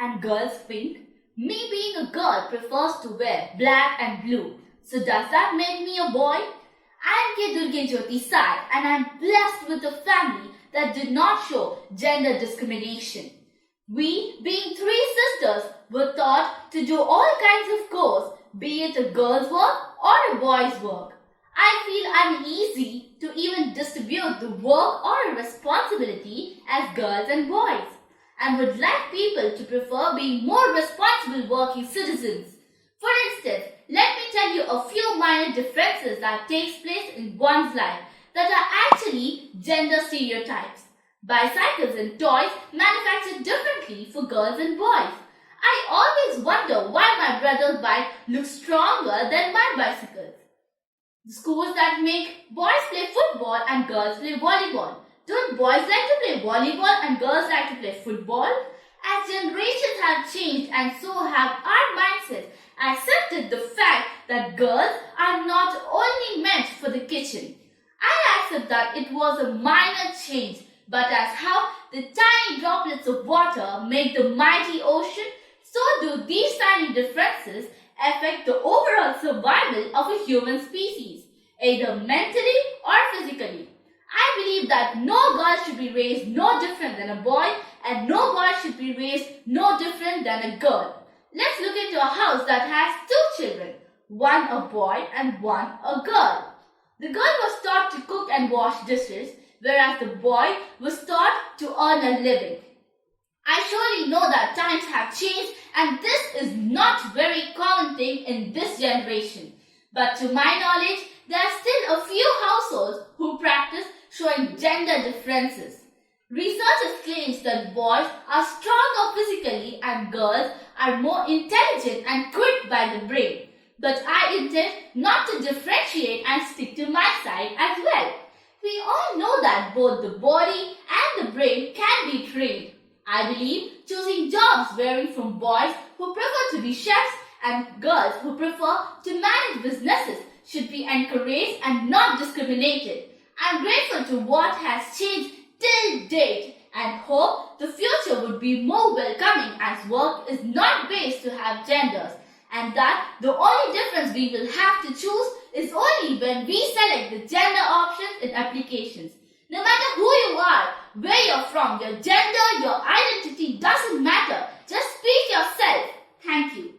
and girls pink. Me being a girl prefers to wear black and blue. So does that make me a boy? I am Durgae Jyothi Sai and I am blessed with a family that did not show gender discrimination. We, being three sisters, were taught to do all kinds of chores, be it a girl's work or a boy's work. I feel uneasy to even distribute the work or a responsibility as girls and boys, and would like people to prefer being more responsible working citizens. For instance, let me tell you a few minor differences that takes place in one's life that are actually gender stereotypes. Bicycles and toys manufactured differently for girls and boys. I always wonder why my brother's bike looks stronger than my bicycle's. The schools that make boys play football and girls play volleyball. Don't boys like to play volleyball and girls like to play football? As generations have changed and so have our mindsets accepted the fact that girls are not only meant for the kitchen. I accept that it was a minor change, but as how the tiny droplets of water make the mighty ocean, so do these tiny differences affect the overall survival of a human species, either mentally or physically. I believe that no girl should be raised no different than a boy and no boy should be raised no different than a girl. Let's look into a house that has two children, one a boy and one a girl. The girl was taught to cook and wash dishes, whereas the boy was taught to earn a living. I surely know that times have changed and this is not a very common thing in this generation. But to my knowledge, there are still a few households who practice showing gender differences. Researchers claim that boys are stronger physically and girls are more intelligent and quick by the brain. But I intend not to differentiate and stick to my side as well. We all know that both the body and the brain can be trained. I believe choosing jobs varying from boys who prefer to be chefs and girls who prefer to manage businesses should be encouraged and not discriminated. I am grateful to what has changed till date and hope the future would be more welcoming as work is not based to have genders and that the only difference we will have to choose is only when we select the gender options in applications. No matter who you are, where you're from, your gender, your identity doesn't matter. Just speak yourself. Thank you.